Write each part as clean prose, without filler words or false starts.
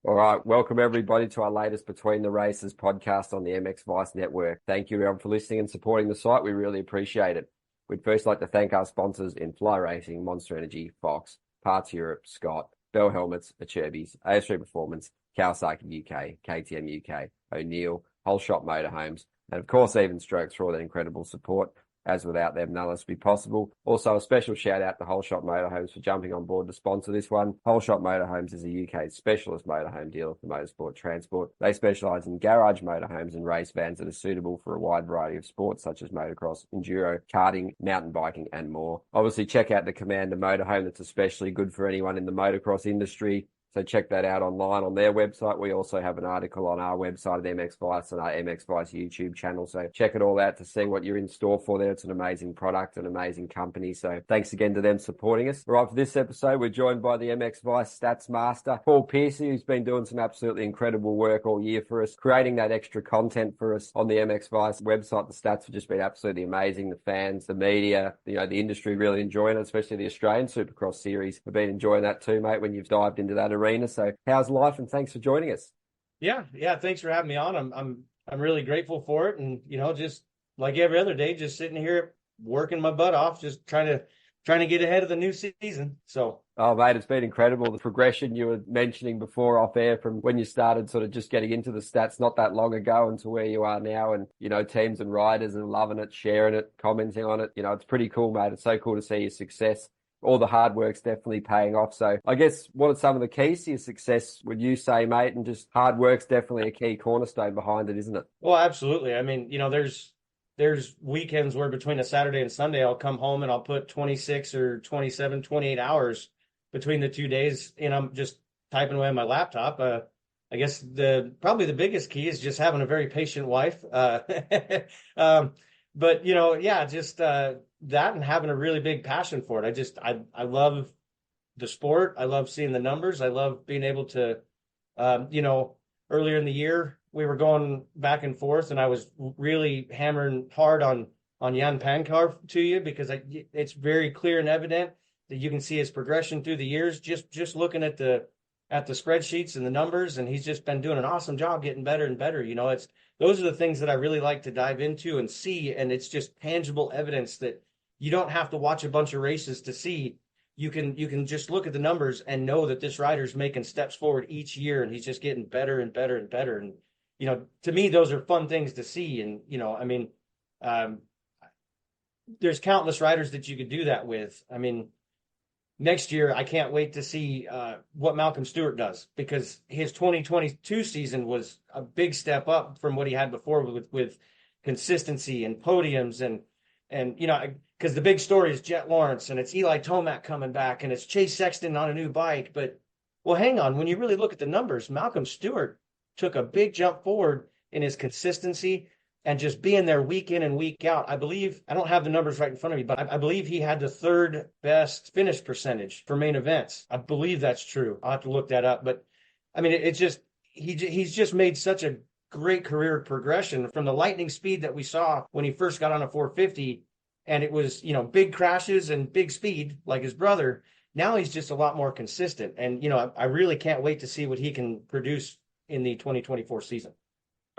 All right, welcome everybody to our latest Between the Races podcast on the MX Vice Network. Thank you everyone for listening and supporting the site. We really appreciate it. We'd first like to thank our sponsors in Fly Racing, Monster Energy, Fox, Parts Europe, Scott, Bell Helmets, Acerbis, AS3 Performance, Kawasaki UK, KTM UK, O'Neill, Whole Shot Motorhomes, and of course Even Strokes for all their incredible support. As without them, none of this would be possible. Also, a special shout out to Whole Shot Motorhomes for jumping on board to sponsor this one. Whole Shot Motorhomes is a UK's specialist motorhome dealer for motorsport transport. They specialise in garage motorhomes and race vans that are suitable for a wide variety of sports such as motocross, enduro, karting, mountain biking, and more. Obviously, check out the Commander Motorhome that's especially good for anyone in the motocross industry. So check that out online on their website. We also have an article on our website at MX Vice and our MX Vice YouTube channel. So check it all out to see what you're in store for there. It's an amazing product, an amazing company. So thanks again to them supporting us. All right, for this episode, we're joined by the MX Vice Stats Master, Paul Pearcy, who's been doing some absolutely incredible work all year for us, creating that extra content for us on the MX Vice website. The stats have just been absolutely amazing. The fans, the media, the industry really enjoying it, especially the Australian Supercross series have been enjoying that too, mate, when you've dived into that arena. So how's life, and thanks for joining us. Yeah, thanks for having me on. I'm really grateful for it, and just like every other day, just sitting here working my butt off, just trying to get ahead of the new season. So oh mate, it's been incredible, the progression you were mentioning before off air from when you started sort of just getting into the stats not that long ago and to where you are now, and teams and riders are loving it, sharing it, commenting on it. It's pretty cool, mate. It's so cool to see your success. All the hard work's definitely paying off. So I guess what are some of the keys to your success, would you say, mate? And just hard work's definitely a key cornerstone behind it, isn't it? Well, absolutely. I mean, there's weekends where between a Saturday and Sunday, I'll come home and I'll put 26 or 27, 28 hours between the 2 days, and I'm just typing away on my laptop. I guess probably the biggest key is just having a very patient wife. But that and having a really big passion for it. I love the sport. I love seeing the numbers. I love being able to, earlier in the year, we were going back and forth, and I was really hammering hard on Jan Pankar to you, because it's very clear and evident that you can see his progression through the years, just looking at the spreadsheets and the numbers, and he's just been doing an awesome job getting better and better. Those are the things that I really like to dive into and see, and it's just tangible evidence that you don't have to watch a bunch of races to see. You can just look at the numbers and know that this rider's making steps forward each year, and he's just getting better and better and better. And to me, those are fun things to see. And there's countless riders that you could do that with. I mean, next year, I can't wait to see what Malcolm Stewart does, because his 2022 season was a big step up from what he had before with consistency and podiums, and because the big story is Jet Lawrence, and it's Eli Tomac coming back, and it's Chase Sexton on a new bike. But, well, hang on, when you really look at the numbers, Malcolm Stewart took a big jump forward in his consistency and just being there week in and week out. I believe, I don't have the numbers right in front of me, but I believe he had the third best finish percentage for main events. I believe that's true. I'll have to look that up. But I mean, it's just, he's just made such a great career progression from the lightning speed that we saw when he first got on a 450. And it was, big crashes and big speed like his brother. Now he's just a lot more consistent. And, I really can't wait to see what he can produce in the 2024 season.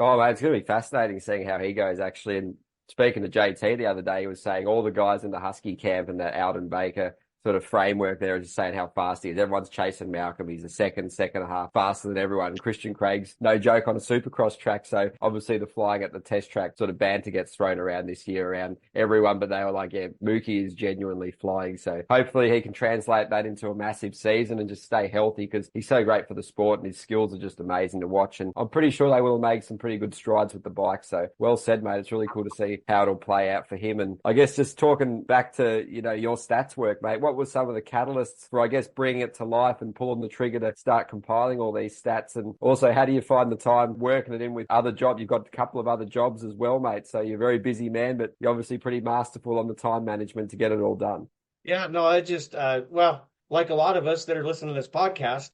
Oh, mate, it's going to be fascinating seeing how he goes, actually. And speaking to JT the other day, he was saying all the guys in the Husky camp and that Alden Baker sort of framework there, just saying how fast he is. Everyone's chasing Malcolm. He's a second and a half faster than everyone. Christian Craig's no joke on a Supercross track. So obviously the flying at the test track sort of banter gets thrown around this year around everyone, but they were like, yeah, Mookie is genuinely flying. So hopefully he can translate that into a massive season and just stay healthy, because he's so great for the sport and his skills are just amazing to watch. And I'm pretty sure they will make some pretty good strides with the bike. So well said, mate. It's really cool to see how it'll play out for him. And I guess just talking back to, your stats work, mate, what was some of the catalysts for, I guess, bringing it to life and pulling the trigger to start compiling all these stats? And also, how do you find the time working it in with other jobs? You've got a couple of other jobs as well, mate. So you're a very busy man, but you're obviously pretty masterful on the time management to get it all done. Yeah, no, I just, like a lot of us that are listening to this podcast,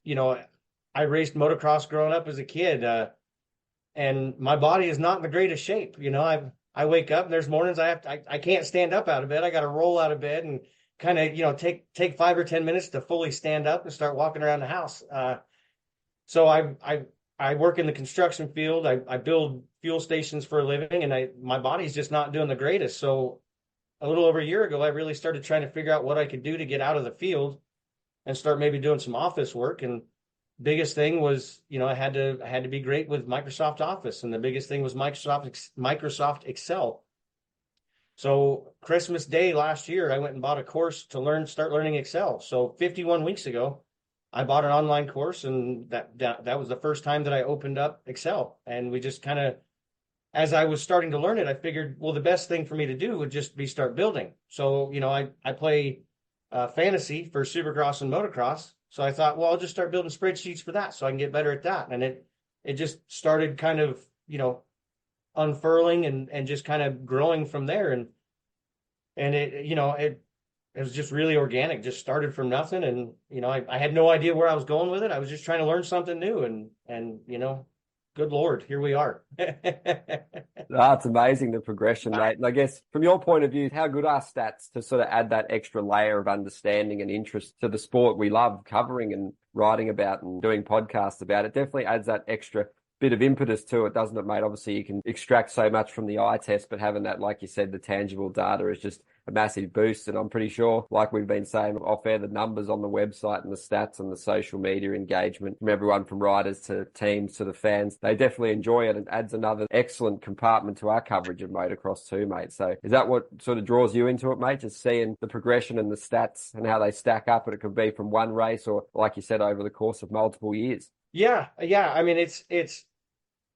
I raced motocross growing up as a kid, and my body is not in the greatest shape. I wake up and there's mornings I can't stand up out of bed. I got to roll out of bed and kind of, take 5 or 10 minutes to fully stand up and start walking around the house. So I work in the construction field. I build fuel stations for a living, and my body's just not doing the greatest. So a little over a year ago, I really started trying to figure out what I could do to get out of the field and start maybe doing some office work. And biggest thing was, I had to be great with Microsoft Office, and the biggest thing was Microsoft Excel. So Christmas Day last year, I went and bought a course to start learning Excel. So 51 weeks ago, I bought an online course, and that was the first time that I opened up Excel. And we just kind of, as I was starting to learn it, I figured, well, the best thing for me to do would just be start building. So, I play fantasy for Supercross and Motocross. So I thought, well, I'll just start building spreadsheets for that so I can get better at that. And it just started kind of, unfurling and just kind of growing from there. And it was just really organic, just started from nothing. And, I had no idea where I was going with it. I was just trying to learn something new, and good Lord, here we are. It's amazing, the progression, mate. And I guess from your point of view, how good are stats to sort of add that extra layer of understanding and interest to the sport we love covering and writing about and doing podcasts about? It definitely adds that extra bit of impetus to it, doesn't it, mate? Obviously, you can extract so much from the eye test, but having that, like you said, the tangible data is just a massive boost. And I'm pretty sure, like we've been saying off air, the numbers on the website and the stats and the social media engagement from everyone from riders to teams to the fans, they definitely enjoy it, and adds another excellent compartment to our coverage of motocross too, mate. So is that what sort of draws you into it, mate? Just seeing the progression and the stats and how they stack up, and it could be from one race or, like you said, over the course of multiple years. Yeah. I mean, it's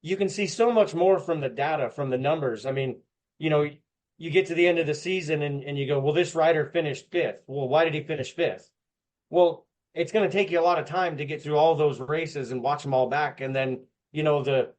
you can see so much more from the data, from the numbers. I mean, you get to the end of the season and you go, well, this rider finished fifth. Well, why did he finish fifth? Well, it's going to take you a lot of time to get through all those races and watch them all back. And then, the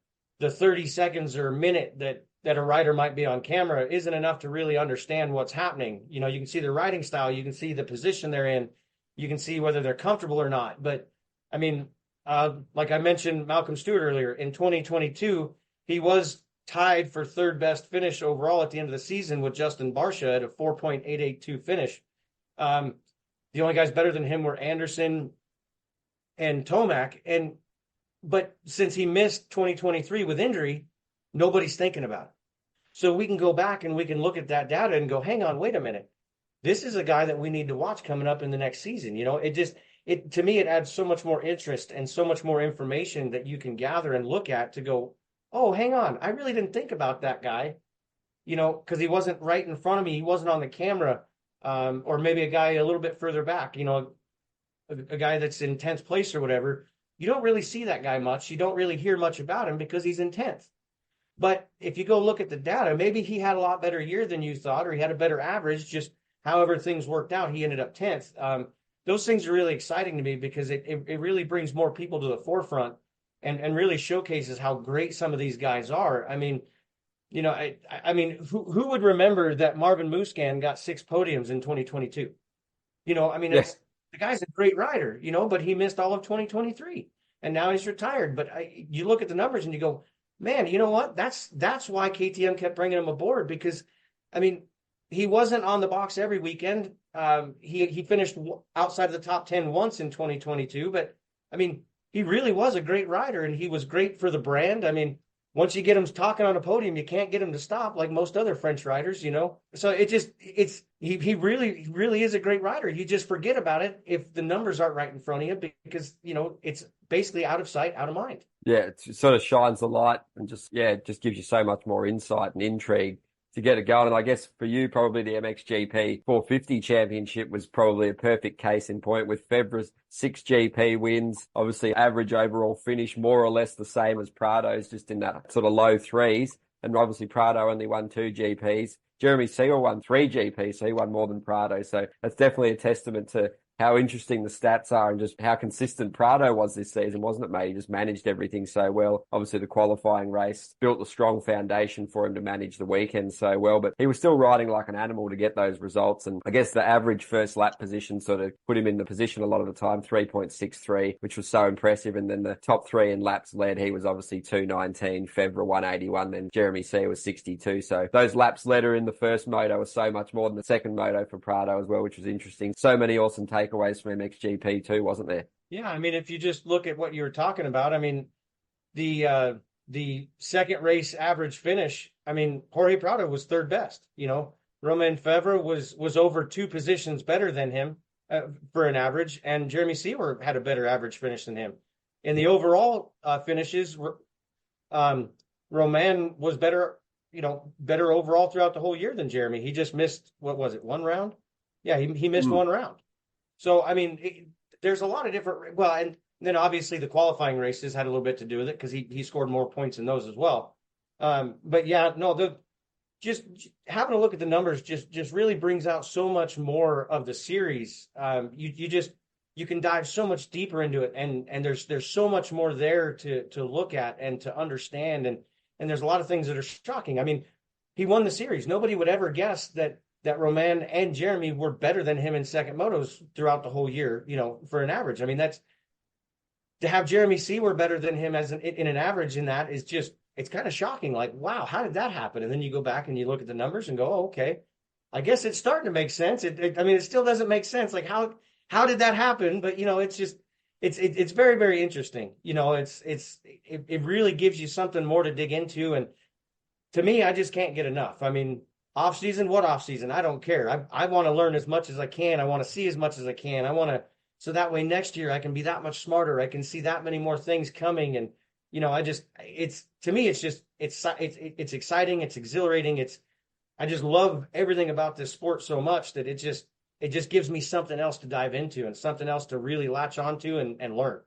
30 seconds or a minute that a rider might be on camera isn't enough to really understand what's happening. You can see their riding style, you can see the position they're in, you can see whether they're comfortable or not. But I mean, like I mentioned, Malcolm Stewart earlier, in 2022, he was tied for third best finish overall at the end of the season with Justin Barcia at a 4.882 finish. The only guys better than him were Anderson and Tomac. But since he missed 2023 with injury, nobody's thinking about it. So we can go back and we can look at that data and go, hang on, wait a minute. This is a guy that we need to watch coming up in the next season. To me, it adds so much more interest and so much more information that you can gather and look at to go, oh, hang on, I really didn't think about that guy, because he wasn't right in front of me. He wasn't on the camera, or maybe a guy a little bit further back, a guy that's in 10th place or whatever. You don't really see that guy much. You don't really hear much about him because he's in 10th. But if you go look at the data, maybe he had a lot better year than you thought, or he had a better average, just however things worked out, he ended up 10th. Those things are really exciting to me because it really brings more people to the forefront and really showcases how great some of these guys are. I mean, I mean, who would remember that Marvin Musquin got 6 podiums in 2022? I mean, Yes. The guy's a great rider, but he missed all of 2023 and now he's retired. But you look at the numbers and you go, man, you know what? That's why KTM kept bringing him aboard, because, I mean, he wasn't on the box every weekend. He finished outside of the top 10 once in 2022, but I mean, he really was a great rider and he was great for the brand. I mean, once you get him talking on a podium, you can't get him to stop like most other French riders, So he really is a great rider. You just forget about it if the numbers aren't right in front of you, because, it's basically out of sight, out of mind. Yeah, it sort of shines the light and it just gives you so much more insight and intrigue to get it going. And I guess for you, probably the MXGP 450 championship was probably a perfect case in point, with Febvre's 6 GP wins, obviously average overall finish, more or less the same as Prado's, just in that sort of low threes. And obviously Prado only won 2 GPs. Jeremy Searle won 3 GPs, so he won more than Prado. So that's definitely a testament to how interesting the stats are and just how consistent Prado was this season, wasn't it, mate? He just managed everything so well. Obviously, the qualifying race built a strong foundation for him to manage the weekend so well, but he was still riding like an animal to get those results. And I guess the average first lap position sort of put him in the position a lot of the time, 3.63, which was so impressive. And then the top 3 in laps led, he was obviously 219, Fevre 181, then Jeremy Searle was 62. So those laps led her in the first moto was so much more than the second moto for Prado as well, which was interesting. So many awesome takeaways takeaways from MXGP too, wasn't there? Yeah, I mean, if you just look at what you were talking about, I mean, the second race average finish, I mean, Jorge Prado was third best. Romain Fevre was over 2 positions better than him for an average, and Jeremy Seewer had a better average finish than him. In the overall finishes, Romain was better, better overall throughout the whole year than Jeremy. He just missed, what was it, 1 round? Yeah, he missed 1 round. So, I mean, there's a lot of different, well, and then obviously the qualifying races had a little bit to do with it because he scored more points in those as well. But yeah, no, just having a look at the numbers just really brings out so much more of the series. You can dive so much deeper into it, and there's so much more there to look at and to understand, and there's a lot of things that are shocking. I mean, he won the series. Nobody would ever guess that Romain and Jeremy were better than him in second motos throughout the whole year, for an average. I mean, that's to have Jeremy Seewer better than him in an average in that is just, it's kind of shocking. Like, wow, how did that happen? And then you go back and you look at the numbers and go, oh, okay, I guess it's starting to make sense. I mean, it still doesn't make sense. Like, how did that happen? But, it's just, it's very, very interesting. It really gives you something more to dig into. And to me, I just can't get enough. I mean, off season, what off season? I don't care. I want to learn as much as I can. I want to see as much as I can. So that way next year I can be that much smarter. I can see that many more things coming. And, to me, it's exciting. It's exhilarating. I just love everything about this sport so much that it just gives me something else to dive into and something else to really latch onto and learn.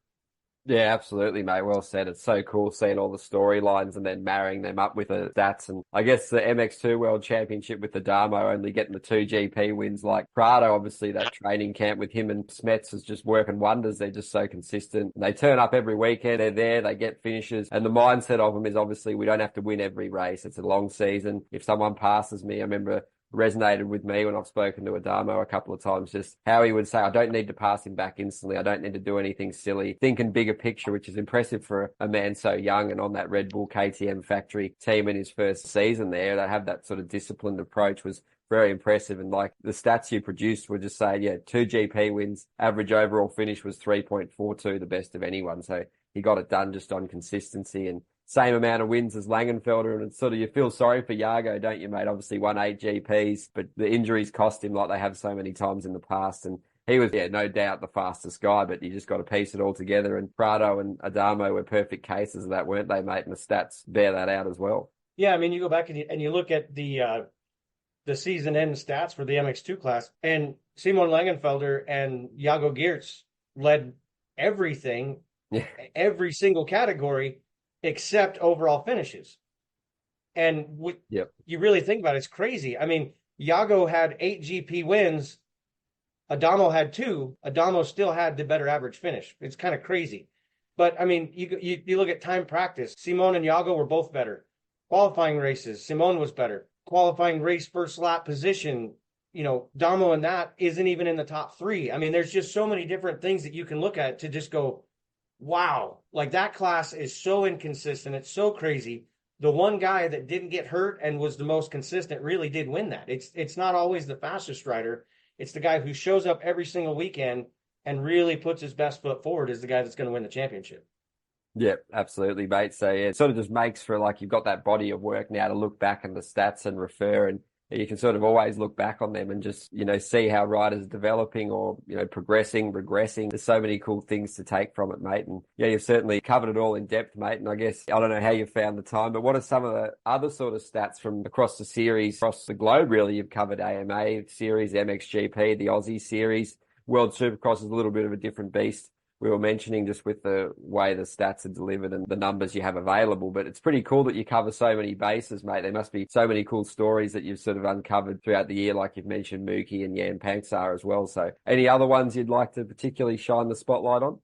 Yeah, absolutely, mate. Well said. It's so cool seeing all the storylines and then marrying them up with the stats. And I guess the MX2 World Championship with the Damo only getting the 2 GP wins, like Prado, obviously that training camp with him and Smets is just working wonders. They're just so consistent. They turn up every weekend. They're there. They get finishes. And the mindset of them is obviously we don't have to win every race. It's a long season. If someone passes me, I remember resonated with me when I've spoken to Adamo a couple of times, just how he would say, I don't need to pass him back instantly. I don't need to do anything silly. Thinking bigger picture, which is impressive for a man so young and on that Red Bull KTM factory team in his first season there. To have that sort of disciplined approach was very impressive. And like the stats you produced were just saying, 2 GP wins, average overall finish was 3.42, the best of anyone. So he got it done just on consistency and same amount of wins as Langenfelder, and it's sort of, you feel sorry for Jago, don't you, mate? Obviously won 8 GPs, but the injuries cost him like they have so many times in the past, and he was, no doubt the fastest guy, but you just got to piece it all together, and Prado and Adamo were perfect cases of that, weren't they, mate? And the stats bear that out as well. Yeah, I mean, you go back and you look at the season end stats for the MX2 class, and Simon Langenfelder and Jago Geertz led everything, every single category, except overall finishes. And you really think about it, it's crazy. I mean, Jago had 8 GP wins. Adamo had 2. Adamo still had the better average finish. It's kind of crazy. But, I mean, you look at time practice. Simon and Jago were both better. Qualifying races, Simon was better. Qualifying race first lap position, Damo and that isn't even in the top 3. I mean, there's just so many different things that you can look at to just go, wow, like that class is so inconsistent. It's so crazy. The one guy that didn't get hurt and was the most consistent really did win that. It's not always the fastest rider. It's the guy who shows up every single weekend and really puts his best foot forward is the guy that's going to win the championship. Yeah, absolutely, mate. So it sort of just makes for like you've got that body of work now to look back at the stats and refer, and you can sort of always look back on them and just, see how riders are developing or, progressing, regressing. There's so many cool things to take from it, mate. And yeah, you've certainly covered it all in depth, mate. And I guess, I don't know how you found the time, but what are some of the other sort of stats from across the series, across the globe, really? You've covered AMA series, MXGP, the Aussie series. World Supercross is a little bit of a different beast. We were mentioning just with the way the stats are delivered and the numbers you have available, but it's pretty cool that you cover so many bases, mate. There must be so many cool stories that you've sort of uncovered throughout the year, like you've mentioned Mookie and Jan Pangsar as well. So any other ones you'd like to particularly shine the spotlight on?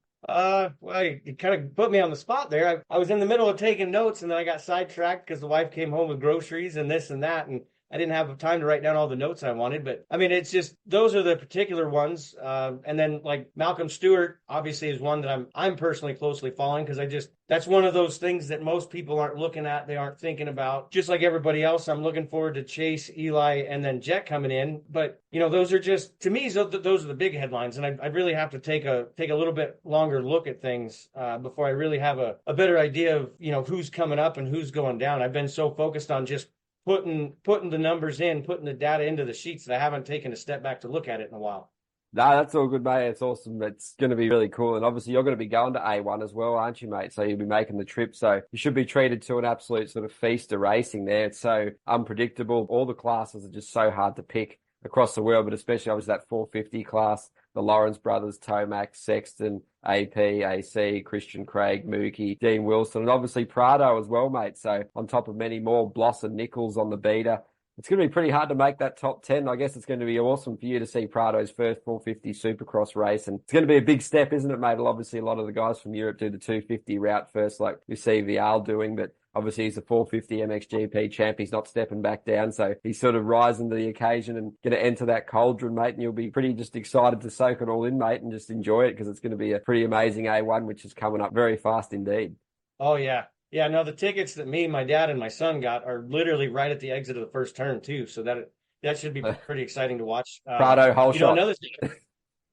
Well, you kind of put me on the spot there. I was in the middle of taking notes and then I got sidetracked because the wife came home with groceries and this and that. And I didn't have time to write down all the notes I wanted, but I mean, it's just those are the particular ones. And then like Malcolm Stewart obviously is one that I'm personally closely following, because that's one of those things that most people aren't looking at, they aren't thinking about. Just like everybody else, I'm looking forward to Chase, Eli, and then Jet coming in. But those are just, to me, those are the big headlines, and I really have to take a little bit longer look at things before I really have a better idea of who's coming up and who's going down. I've been so focused on just putting the numbers in, putting the data into the sheets, that I haven't taken a step back to look at it in a while. No, that's all good, mate. It's awesome. It's going to be really cool. And obviously you're going to be going to A1 as well, aren't you, mate? So you'll be making the trip. So you should be treated to an absolute sort of feast of racing there. It's so unpredictable. All the classes are just so hard to pick across the world, but especially obviously that 450 class, the Lawrence brothers, Tomac, Sexton, AP, AC, Christian Craig, Mookie, Dean Wilson, and obviously Prado as well, mate. So on top of many more, Bloss and Nichols on the beater. It's going to be pretty hard to make that top 10. I guess it's going to be awesome for you to see Prado's first 450 Supercross race. And it's going to be a big step, isn't it, mate? Obviously, a lot of the guys from Europe do the 250 route first, like we see Vial doing. But obviously, he's a 450 MXGP champ. He's not stepping back down. So he's sort of rising to the occasion and going to enter that cauldron, mate. And you'll be pretty just excited to soak it all in, mate, and just enjoy it, because it's going to be a pretty amazing A1, which is coming up very fast indeed. Oh, yeah. Yeah, no, the tickets that me, my dad, and my son got are literally right at the exit of the first turn, too. So that should be pretty exciting to watch. Prado whole shot. Another thing.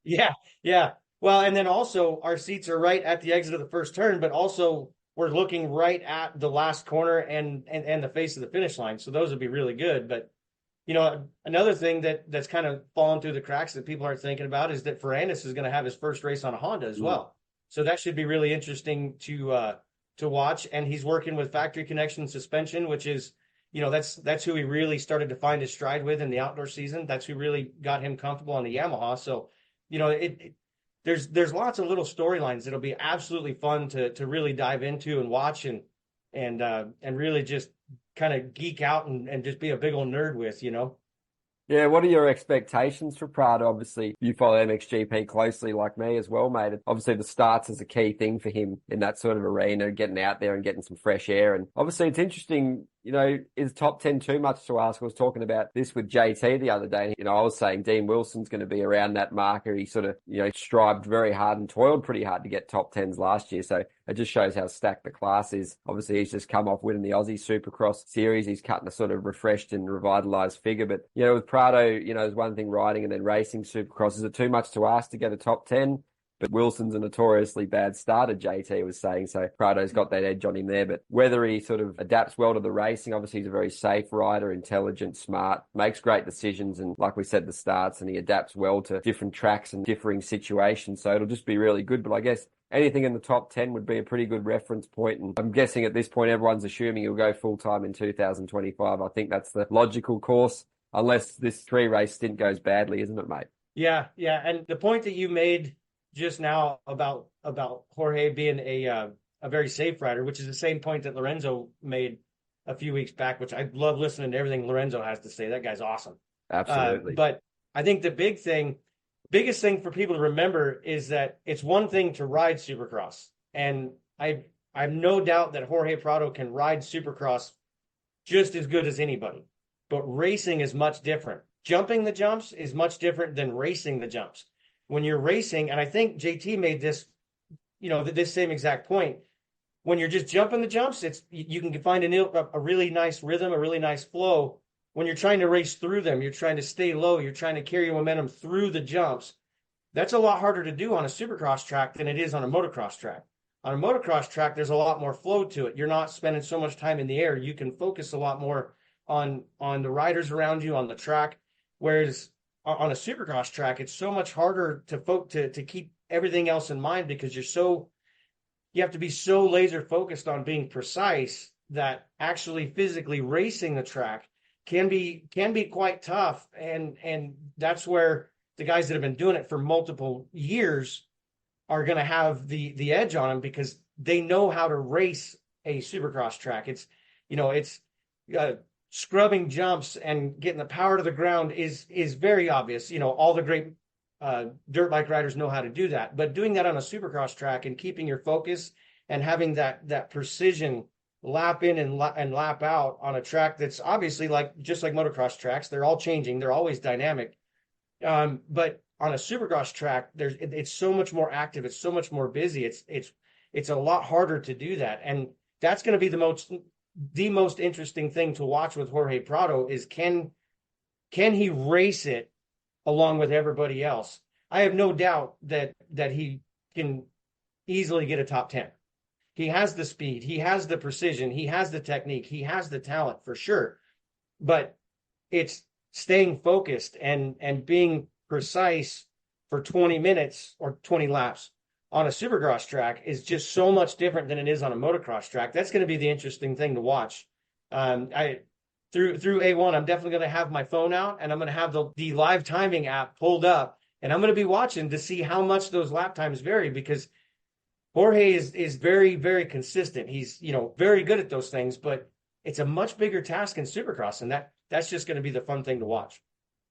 Yeah. Well, and then also our seats are right at the exit of the first turn, but also we're looking right at the last corner and the face of the finish line. So those would be really good. But, another thing that's kind of fallen through the cracks that people aren't thinking about is that Fernandis is going to have his first race on a Honda as well. So that should be really interesting to watch. And he's working with Factory Connection suspension, which is, that's who he really started to find his stride with in the outdoor season. That's who really got him comfortable on the Yamaha. So, there's lots of little storylines that'll be absolutely fun to really dive into and watch and really just kind of geek out and just be a big old nerd with. Yeah, what are your expectations for Prado? Obviously, you follow MXGP closely like me as well, mate. Obviously, the starts is a key thing for him in that sort of arena, getting out there and getting some fresh air. And obviously, it's interesting, is top 10 too much to ask? I was talking about this with JT the other day. I was saying Dean Wilson's going to be around that marker. He sort of, strived very hard and toiled pretty hard to get top 10s last year. So it just shows how stacked the class is. Obviously, he's just come off winning the Aussie Supercross series. He's cutting a sort of refreshed and revitalized figure. But, with Prado, there's one thing riding and then racing Supercross. Is it too much to ask to get a top 10? But Wilson's a notoriously bad starter, JT was saying. So Prado's got that edge on him there. But whether he sort of adapts well to the racing, obviously he's a very safe rider, intelligent, smart, makes great decisions. And like we said, the starts, and he adapts well to different tracks and differing situations. So it'll just be really good. But I guess anything in the top 10 would be a pretty good reference point. And I'm guessing at this point, everyone's assuming he'll go full-time in 2025. I think that's the logical course, unless this 3-race stint goes badly, isn't it, mate? Yeah. And the point that you made just now about Jorge being a very safe rider, which is the same point that Lorenzo made a few weeks back, which I love listening to everything Lorenzo has to say. That guy's awesome. Absolutely. But I think the biggest thing for people to remember is that it's one thing to ride Supercross. And I have no doubt that Jorge Prado can ride Supercross just as good as anybody. But racing is much different. Jumping the jumps is much different than racing the jumps. When you're racing, and I think JT made this, this same exact point, when you're just jumping the jumps, you can find a really nice rhythm, a really nice flow. When you're trying to race through them, you're trying to stay low, you're trying to carry your momentum through the jumps. That's a lot harder to do on a Supercross track than it is on a motocross track. On a motocross track, there's a lot more flow to it. You're not spending so much time in the air. You can focus a lot more on the riders around you on the track, whereas on a Supercross track, it's so much harder to keep everything else in mind, because you have to be so laser focused on being precise that actually physically racing the track can be quite tough. And that's where the guys that have been doing it for multiple years are going to have the edge on them, because they know how to race a Supercross track. It's scrubbing jumps and getting the power to the ground is very obvious. All the great dirt bike riders know how to do that. But doing that on a Supercross track and keeping your focus and having that precision lap in and lap out on a track that's obviously just like motocross tracks. They're all changing. They're always dynamic. But on a supercross track, it's so much more active. It's so much more busy. It's a lot harder to do that. And that's going to be the most interesting thing to watch with Jorge Prado is can he race it along with everybody else? I have no doubt that he can easily get a top 10. He has the speed, he has the precision, he has the technique, he has the talent for sure. But it's staying focused and being precise for 20 minutes or 20 laps on a supercross track is just so much different than it is on a motocross track. That's going to be the interesting thing to watch. Through A1, I'm definitely going to have my phone out and I'm going to have the live timing app pulled up, and I'm going to be watching to see how much those lap times vary, because Jorge is very, very consistent. He's, very good at those things, but it's a much bigger task in Supercross, and that's just going to be the fun thing to watch.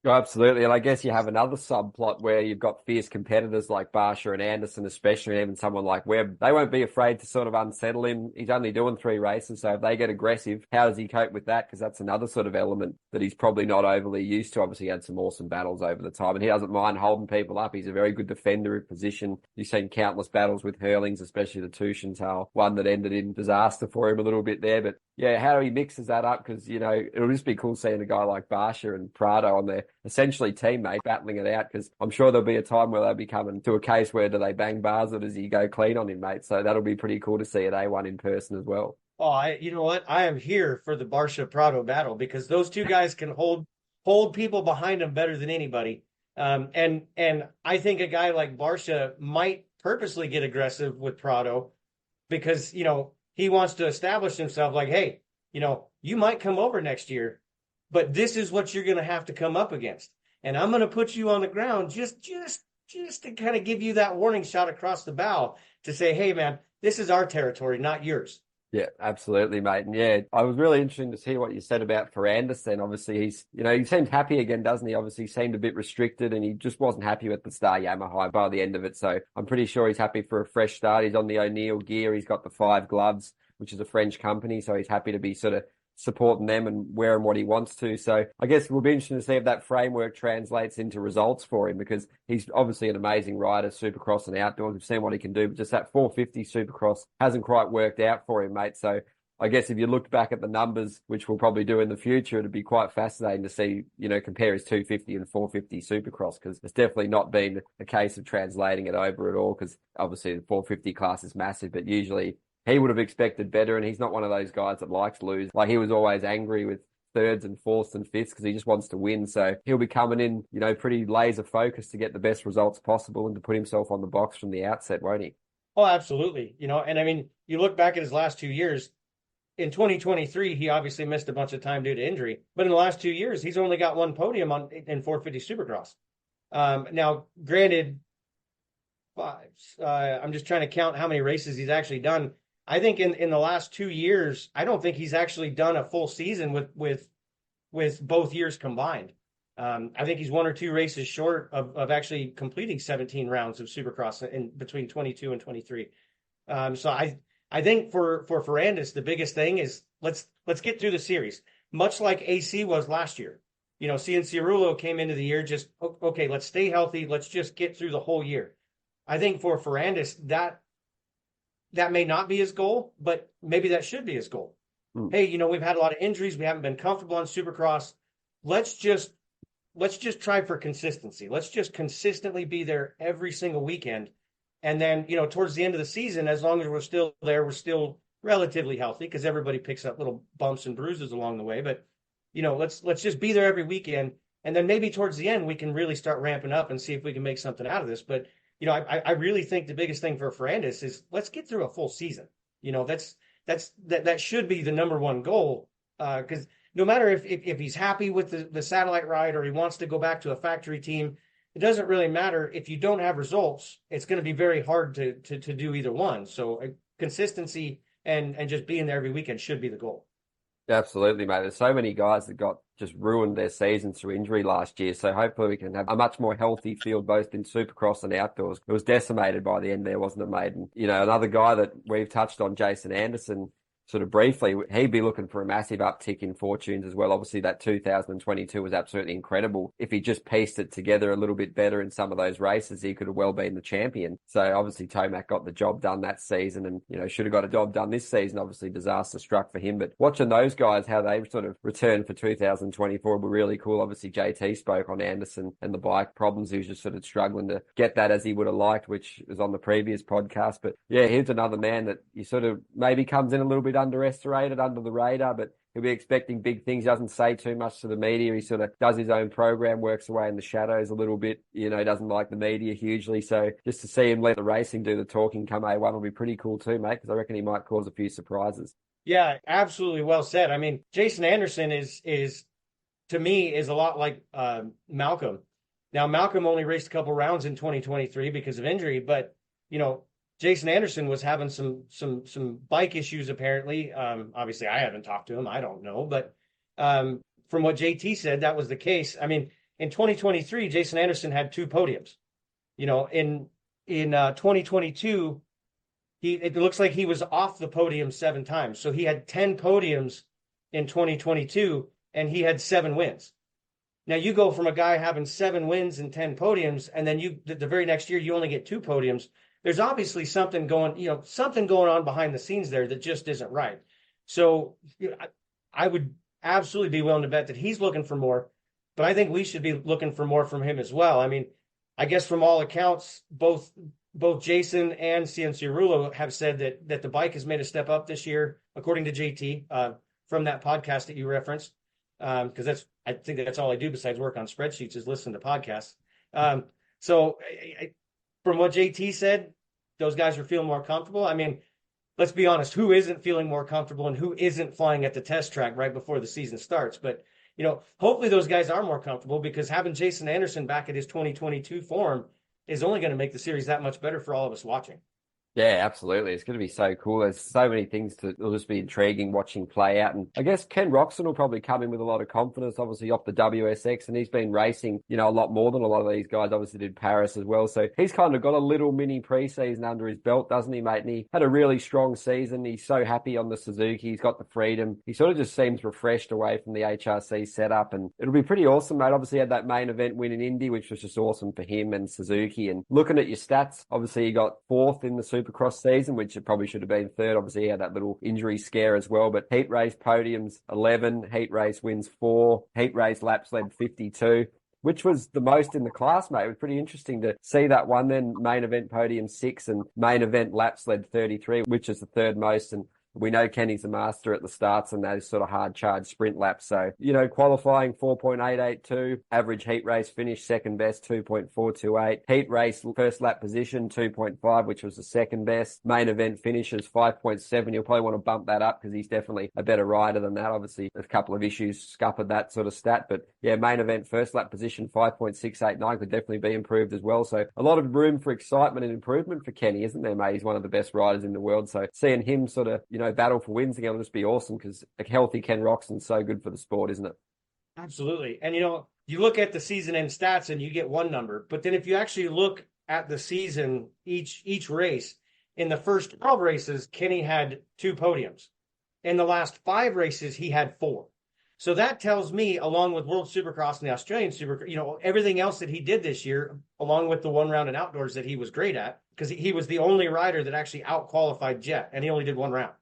Oh, absolutely. And I guess you have another subplot where you've got fierce competitors like Barsha and Anderson, especially, and even someone like Webb. They won't be afraid to sort of unsettle him. He's only doing 3 races, so if they get aggressive, how does he cope with that? Because that's another sort of element that he's probably not overly used to. Obviously, he had some awesome battles over the time, and he doesn't mind holding people up. He's a very good defender of position. You've seen countless battles with Hurlings, especially the Tuchenthal one that ended in disaster for him a little bit there. But yeah, how he mixes that up, because, it'll just be cool seeing a guy like Barsha and Prado on their essentially teammate battling it out, because I'm sure there'll be a time where they'll be coming to a case where do they bang bars or does he go clean on him, mate? So that'll be pretty cool to see at A1 in person as well. Oh, you know what? I am here for the Barsha Prado battle, because those two guys can hold people behind them better than anybody. And I think a guy like Barsha might purposely get aggressive with Prado because, he wants to establish himself like, hey, you might come over next year, but this is what you're going to have to come up against. And I'm going to put you on the ground just to kind of give you that warning shot across the bow to say, hey, man, this is our territory, not yours. Yeah, absolutely, mate. And yeah, I was really interested to see what you said about Fernandis then. Obviously, he seemed happy again, doesn't he? Obviously, he seemed a bit restricted and he just wasn't happy with the Star Yamaha by the end of it. So I'm pretty sure he's happy for a fresh start. He's on the O'Neill gear. He's got the 5 gloves, which is a French company. So he's happy to be sort of supporting them and wearing what he wants to. So I guess we'll be interested to see if that framework translates into results for him, because he's obviously an amazing rider, Supercross and outdoors. We've seen what he can do, but just that 450 Supercross hasn't quite worked out for him, mate. So I guess if you looked back at the numbers, which we'll probably do in the future, it'd be quite fascinating to see, compare his 250 and 450 Supercross, because it's definitely not been a case of translating it over at all, because obviously the 450 class is massive, but usually he would have expected better, and he's not one of those guys that likes to lose. Like, he was always angry with 3rds and 4ths and 5ths because he just wants to win. So he'll be coming in, pretty laser focused to get the best results possible and to put himself on the box from the outset, won't he? Oh, absolutely. And I mean, you look back at his last 2 years. In 2023, he obviously missed a bunch of time due to injury, but in the last 2 years, he's only got 1 podium in 450 Supercross. Now, granted, I'm just trying to count how many races he's actually done. I think in the last 2 years, I don't think he's actually done a full season with both years combined. I think he's 1 or 2 races short of actually completing 17 rounds of Supercross in between 22 and 23. So I think for Fernandis, the biggest thing is let's get through the series, much like AC was last year. Seeing Cirulo came into the year, just, okay, let's stay healthy. Let's just get through the whole year. I think for Fernandis, that may not be his goal, but maybe that should be his goal. Hey, we've had a lot of injuries. We haven't been comfortable on Supercross. Let's just try for consistency. Let's just consistently be there every single weekend. And then, towards the end of the season, as long as we're still there, we're still relatively healthy, because everybody picks up little bumps and bruises along the way. But, let's just be there every weekend. And then maybe towards the end, we can really start ramping up and see if we can make something out of this. But, I really think the biggest thing for Fernandis is let's get through a full season. That should be the number one goal. Because no matter if he's happy with the satellite ride or he wants to go back to a factory team, it doesn't really matter. If you don't have results, it's going to be very hard to do either one. So consistency and just being there every weekend should be the goal. Absolutely, mate. There's so many guys that got just ruined their seasons through injury last year. So hopefully we can have a much more healthy field, both in Supercross and outdoors. It was decimated by the end there, wasn't it, mate? And, another guy that we've touched on, Jason Anderson, sort of briefly, he'd be looking for a massive uptick in fortunes as well. Obviously, that 2022 was absolutely incredible. If he just pieced it together a little bit better in some of those races, he could have well been the champion. So obviously, Tomac got the job done that season and, should have got a job done this season. Obviously, disaster struck for him. But watching those guys, how they sort of returned for 2024 were really cool. Obviously, JT spoke on Anderson and the bike problems. He was just sort of struggling to get that as he would have liked, which was on the previous podcast. But yeah, here's another man that you sort of maybe comes in a little bit underestimated, under the radar, but he'll be expecting big things. He doesn't say too much to the media. He sort of does his own program, works away in the shadows a little bit, doesn't like the media hugely. So just to see him let the racing do the talking come A1 will be pretty cool too, mate, because I reckon he might cause a few surprises. Yeah, absolutely well said. I mean, Jason Anderson is to me is a lot like Malcolm. Now, Malcolm only raced a couple rounds in 2023 because of injury, but Jason Anderson was having some bike issues apparently. Obviously, I haven't talked to him. I don't know, but from what JT said, that was the case. I mean, in 2023, Jason Anderson had 2 podiums. In 2022, it looks like he was off the podium 7 times. So he had 10 podiums in 2022, and he had 7 wins. Now you go from a guy having 7 wins and 10 podiums, and then the very next year you only get 2 podiums. There's obviously something going on behind the scenes there that just isn't right. So I would absolutely be willing to bet that he's looking for more, but I think we should be looking for more from him as well. I mean, I guess from all accounts, both Jason and Cianciarulo have said that the bike has made a step up this year, according to JT, from that podcast that you referenced. Because I think that's all I do besides work on spreadsheets is listen to podcasts. So from what JT said, those guys are feeling more comfortable. I mean, let's be honest, who isn't feeling more comfortable and who isn't flying at the test track right before the season starts? But, hopefully those guys are more comfortable, because having Jason Anderson back at his 2022 form is only going to make the series that much better for all of us watching. Yeah, absolutely. It's going to be so cool. There's so many things that'll just be intriguing watching play out. And I guess Ken Roczen will probably come in with a lot of confidence, obviously off the WSX, and he's been racing, a lot more than a lot of these guys. Obviously did Paris as well. So he's kind of got a little mini preseason under his belt, doesn't he, mate? And he had a really strong season. He's so happy on the Suzuki. He's got the freedom. He sort of just seems refreshed away from the HRC setup, and it'll be pretty awesome, mate. Obviously had that main event win in Indy, which was just awesome for him and Suzuki. And looking at your stats, obviously he got 4th in the Supercross season, which it probably should have been 3rd. Obviously, he had that little injury scare as well. But heat race podiums 11, heat race wins 4, heat race laps led 52, which was the most in the class, mate. It was pretty interesting to see that one. Then main event podium 6 and main event laps led 33, which is the 3rd most. And we know Kenny's a master at the starts and those sort of hard charge sprint laps. So, qualifying 4.882, average heat race finish, second best, 2.428. Heat race first lap position, 2.5, which was the second best. Main event finishes 5.7. You'll probably want to bump that up because he's definitely a better rider than that. Obviously, a couple of issues scuppered that sort of stat. But yeah, main event first lap position, 5.689 could definitely be improved as well. So a lot of room for excitement and improvement for Kenny, isn't there, mate? He's one of the best riders in the world. So seeing him sort of, battle for wins again will just be awesome, because a healthy Ken Roczen's so good for the sport, isn't it? Absolutely. And, you look at the season end stats and you get one number, but then if you actually look at the season, each race, in the first 12 races, Kenny had 2 podiums. In the last 5 races, he had 4. So that tells me, along with World Supercross and the Australian Supercross, everything else that he did this year, along with the 1 round in outdoors that he was great at, because he was the only rider that actually out-qualified Jet, and he only did 1 round.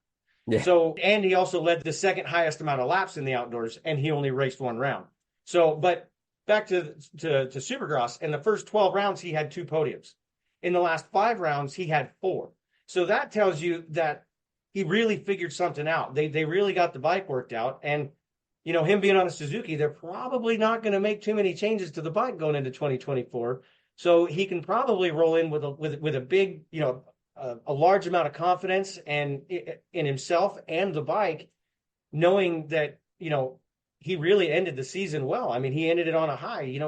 Yeah. So, and he also led the second highest amount of laps in the outdoors, and he only raced 1 round. So, but back to Supercross, in the first 12 rounds, he had 2 podiums. In the last 5 rounds, he had 4. So that tells you that he really figured something out. They really got the bike worked out. And, him being on a Suzuki, they're probably not going to make too many changes to the bike going into 2024. So he can probably roll in with a big, a large amount of confidence and in himself and the bike, knowing that, he really ended the season well. I mean, he ended it on a high,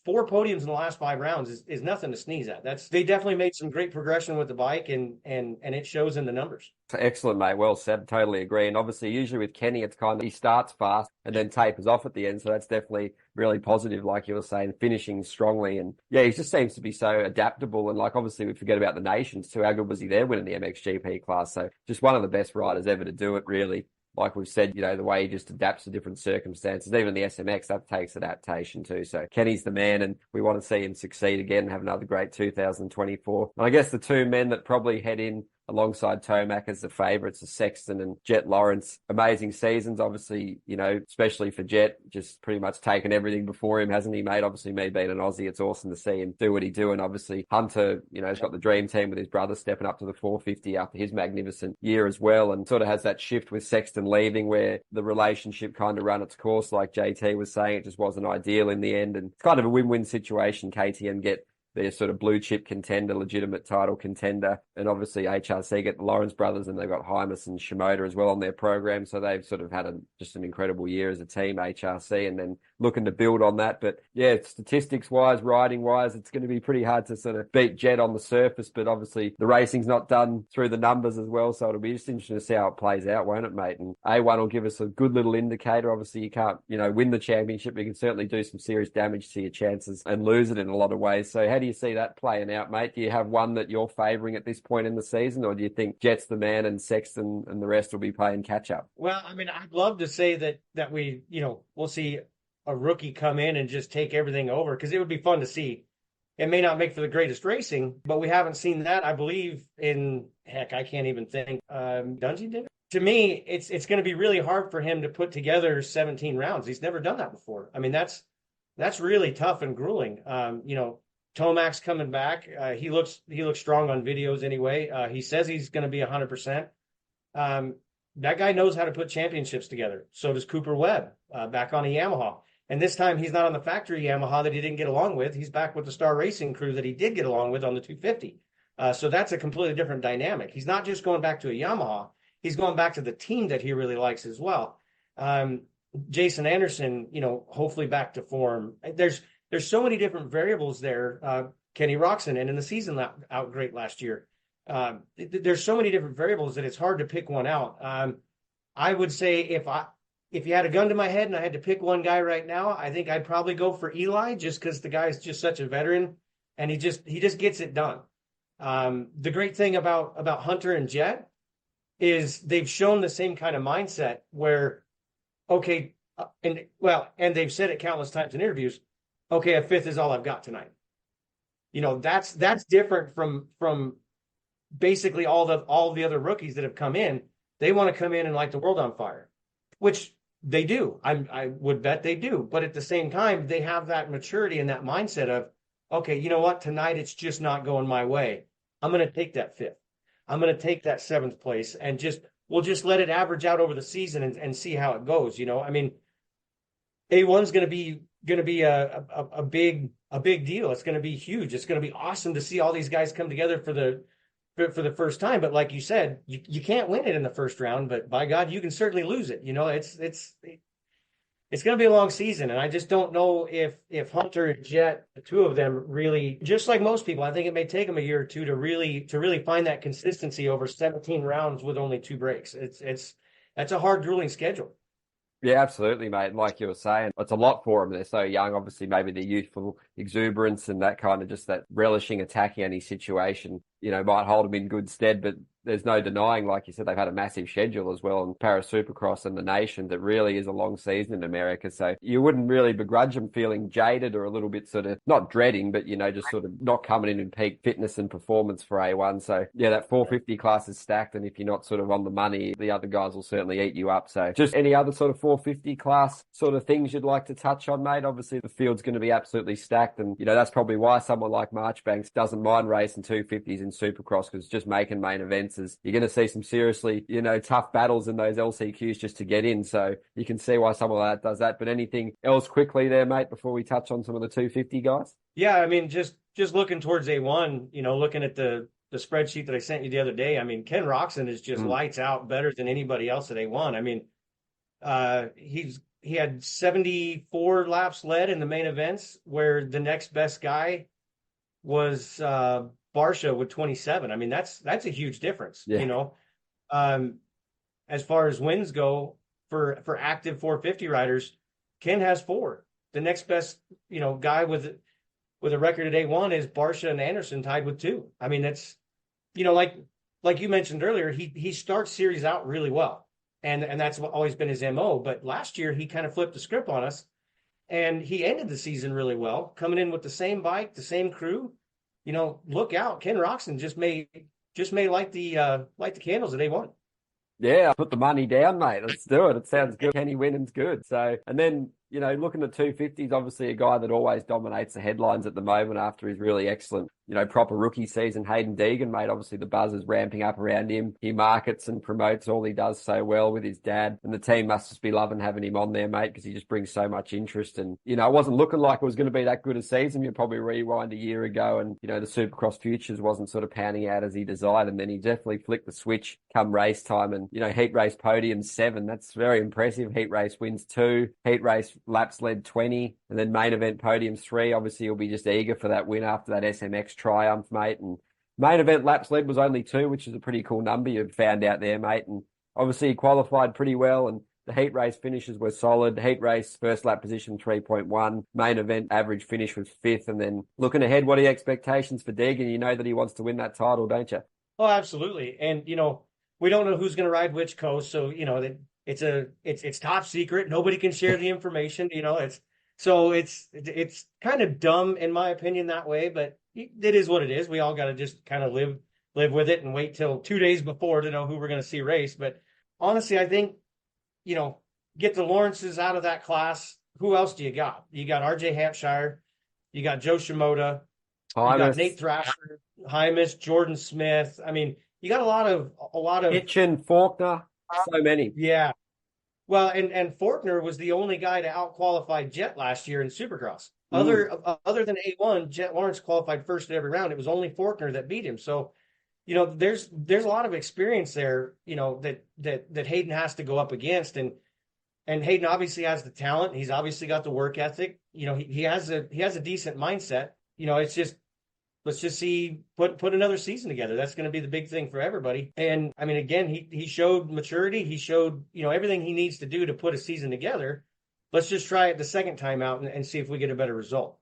4 podiums in the last 5 rounds is nothing to sneeze at. They definitely made some great progression with the bike, and it shows in the numbers. Excellent, mate. Well said. Totally agree. And obviously, usually with Kenny, it's kind of he starts fast and then tapers off at the end. So that's definitely really positive, like you were saying, finishing strongly. And yeah, he just seems to be so adaptable. And like, obviously, we forget about the nations too. How good was he there winning the MXGP class? So just one of the best riders ever to do it, really. Like we've said, the way he just adapts to different circumstances, even the SMX, that takes adaptation too. So Kenny's the man, and we want to see him succeed again and have another great 2024. And I guess the 2 men that probably head in alongside Tomac as the favourites are Sexton and Jet Lawrence. Amazing seasons, obviously, especially for Jet, just pretty much taken everything before him, hasn't he, mate? Obviously, me being an Aussie, it's awesome to see him do what he do. And obviously, Hunter, has got the dream team with his brother stepping up to the 450 after his magnificent year as well, and sort of has that shift with Sexton leaving where the relationship kind of ran its course. Like JT was saying, it just wasn't ideal in the end. And it's kind of a win-win situation. KTM get their sort of blue chip contender, legitimate title contender. And obviously HRC get the Lawrence brothers, and they've got Hymas and Shimoda as well on their program. So they've sort of had just an incredible year as a team, HRC, and then looking to build on that. But yeah, statistics wise, riding wise, it's going to be pretty hard to sort of beat Jet on the surface. But obviously the racing's not done through the numbers as well. So it'll be just interesting to see how it plays out, won't it, mate? And A1 will give us a good little indicator. Obviously you can't, win the championship, but you can certainly do some serious damage to your chances and lose it in a lot of ways. So how do you see that playing out, mate? Do you have one that you're favouring at this point in the season, or do you think Jet's the man and Sexton and the rest will be playing catch up? Well, I mean, I'd love to say that we, we'll see a rookie come in and just take everything over, because it would be fun to see. It may not make for the greatest racing, but we haven't seen that, I believe, I can't even think. Dungey did it? To me, it's going to be really hard for him to put together 17 rounds. He's never done that before. I mean, that's really tough and grueling. Tomac's coming back. He looks strong on videos anyway. He says he's going to be 100%. That guy knows how to put championships together. So does Cooper Webb, back on a Yamaha. And this time he's not on the factory Yamaha that he didn't get along with. He's back with the Star Racing crew that he did get along with on the 250. So that's a completely different dynamic. He's not just going back to a Yamaha. He's going back to the team that he really likes as well. Jason Anderson, hopefully back to form. There's so many different variables there. Kenny Roczen, and in the season out great last year. There's so many different variables that it's hard to pick one out. I would say if you had a gun to my head and I had to pick one guy right now, I think I'd probably go for Eli, just because the guy's just such a veteran and he just gets it done. The great thing about Hunter and Jet is they've shown the same kind of mindset where, okay, and they've said it countless times in interviews, okay, a 5th is all I've got tonight. That's different from basically all the other rookies that have come in. They want to come in and light the world on fire, which they do. I would bet they do. But at the same time, they have that maturity and that mindset of, okay, you know what? Tonight it's just not going my way. I'm going to take that 5th. I'm going to take that 7th place, and we'll just let it average out over the season and see how it goes. I mean, A1's going to be a big deal. It's going to be huge. It's going to be awesome to see all these guys come together for the first time. But like you said, you can't win it in the first round, but by God, you can certainly lose it. It's going to be a long season, and I just don't know if Hunter and Jet, the two of them, really, just like most people, I think it may take them a year or two to really find that consistency over 17 rounds with only 2 breaks. That's a hard, grueling schedule. Yeah, absolutely, mate. Like you were saying, it's a lot for them. They're so young. Obviously, maybe the youthful exuberance and that kind of just that relishing attacking any situation, might hold them in good stead. But there's no denying, like you said, they've had a massive schedule as well, and Para Supercross and the nation, that really is a long season in America. So you wouldn't really begrudge them feeling jaded or a little bit sort of not dreading, but, just sort of not coming in peak fitness and performance for A1. So yeah, that 450 class is stacked. And if you're not sort of on the money, the other guys will certainly eat you up. So just any other sort of 450 class sort of things you'd like to touch on, mate? Obviously the field's going to be absolutely stacked. And, that's probably why someone like Marchbanks doesn't mind racing 250s in Supercross, because just making main events is, you're going to see some seriously, tough battles in those LCQs just to get in. So you can see why someone like that does that. But anything else quickly there, mate, before we touch on some of the 250 guys? Yeah, I mean, just looking towards A1, looking at the spreadsheet that I sent you the other day, I mean, Ken Roczen is just lights out, better than anybody else at A1. I mean, he's had 74 laps led in the main events, where the next best guy was Barsha with 27. I mean, that's a huge difference, Yeah. As far as wins go for active 450 riders, Ken has 4. The next best, guy with a record at A1 is Barsha and Anderson tied with 2. I mean, that's, like you mentioned earlier, he starts series out really well. And that's always been his MO. But last year he kind of flipped the script on us, and he ended the season really well, coming in with the same bike, the same crew. Look out, Ken Roczen just may light the candles at A1. Yeah, put the money down, mate. Let's do it. It sounds good. Kenny Winnen's good. So, and then, looking at 250s, obviously a guy that always dominates the headlines at the moment after his really excellent, proper rookie season, Hayden Degan, mate. Obviously the buzz is ramping up around him. He markets and promotes all he does so well with his dad, and the team must just be loving having him on there, mate, because he just brings so much interest. And, it wasn't looking like it was going to be that good a season. You probably rewind a year ago and, the Supercross futures wasn't sort of panning out as he desired. And then he definitely flicked the switch come race time, and, heat race podium 7. That's very impressive. Heat race wins 2, heat race laps led 20, and then main event podiums 3. Obviously, he'll be just eager for that win after that SMX triumph, mate. And main event laps led was only 2, which is a pretty cool number you've found out there, mate. And obviously, he qualified pretty well, and the heat race finishes were solid. Heat race first lap position 3.1. Main event average finish was 5th. And then looking ahead, what are your expectations for Degan? You know that he wants to win that title, don't you? Oh, absolutely. And we don't know who's going to ride which coast, so it's top secret. Nobody can share the information. It's kind of dumb in my opinion that way, but it is what it is. We all got to just kind of live with it and wait till 2 days before to know who we're going to see race. But honestly, I think get the Lawrences out of that class. Who else do you got? You got RJ Hampshire, you got Joe Shimoda, you got Nate Thrasher, Hymas, Jordan Smith. I mean, you got a lot of Hitchin, Faulkner, so many. Yeah. Well, and Faulkner was the only guy to out-qualify Jet last year in Supercross. Other than A1, Jet Lawrence qualified first at every round. It was only Faulkner that beat him. So, there's a lot of experience there, that Hayden has to go up against, and Hayden obviously has the talent. He's obviously got the work ethic. He has a decent mindset. It's just, let's just see, put another season together. That's going to be the big thing for everybody. And I mean, again, he showed maturity. He showed, everything he needs to do to put a season together. Let's just try it the second time out and see if we get a better result.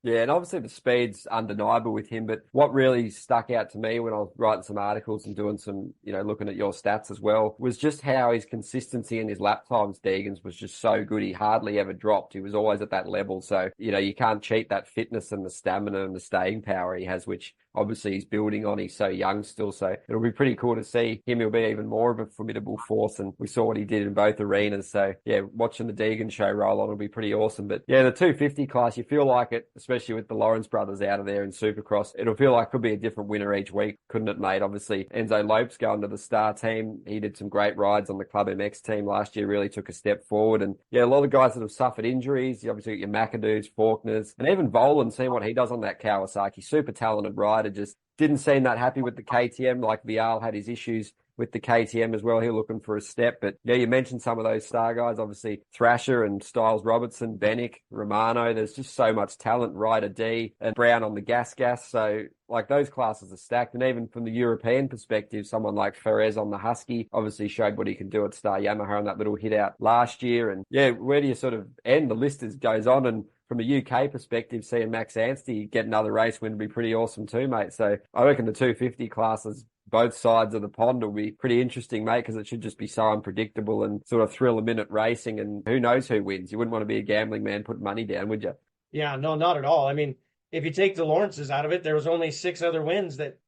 Yeah, and obviously the speed's undeniable with him, but what really stuck out to me when I was writing some articles and doing some, looking at your stats as well, was just how his consistency in his lap times, Degan's, was just so good. He hardly ever dropped. He was always at that level. So, you can't cheat that fitness and the stamina and the staying power he has, which obviously he's building on. He's so young still. So it'll be pretty cool to see him. He'll be even more of a formidable force. And we saw what he did in both arenas. So yeah, watching the Degan show roll on will be pretty awesome. But yeah, the 250 class, you feel like it, especially with the Lawrence brothers out of there in Supercross, it'll feel like could be a different winner each week, couldn't it, mate? Obviously, Enzo Lopes going to the Star team. He did some great rides on the Club MX team last year, really took a step forward. And yeah, a lot of guys that have suffered injuries. You obviously got your McAdoos, Faulkners, and even Volan, seeing what he does on that Kawasaki. Super talented rider, just didn't seem that happy with the KTM. Like Vial had his issues with the KTM as well. He's looking for a step. But yeah, you mentioned some of those star guys, obviously Thrasher and Styles Robertson, Bennick, Romano. There's just so much talent. Ryder D and Brown on the gas. So like those classes are stacked. And even from the European perspective, someone like Ferrez on the Husky obviously showed what he can do at Star Yamaha on that little hit out last year. And yeah, where do you sort of end? The list goes on. And from a UK perspective, seeing Max Anstey get another race win would be pretty awesome too, mate. So I reckon the 250 classes, both sides of the pond, will be pretty interesting, mate, because it should just be so unpredictable and sort of thrill a minute racing, and who knows who wins. You wouldn't want to be a gambling man putting money down, would you? Yeah, no, not at all. I mean, if you take the Lawrences out of it, there was only 6 other wins that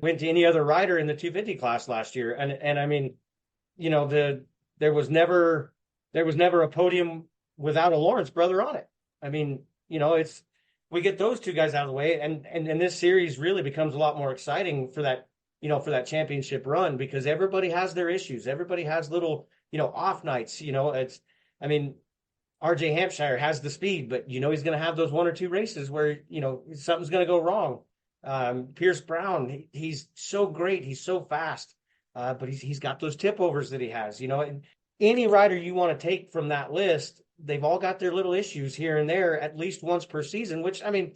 went to any other rider in the 250 class last year. And I mean, there was never a podium without a Lawrence brother on it. I mean, we get those 2 guys out of the way, and this series really becomes a lot more exciting for that, for that championship run, because everybody has their issues. Everybody has little, off nights. I mean, RJ Hampshire has the speed, but he's going to have those 1 or 2 races where something's going to go wrong. Pierce Brown, he's so great, he's so fast, but he's got those tip overs that he has. And any rider you want to take from that list, they've all got their little issues here and there at least once per season, which, I mean,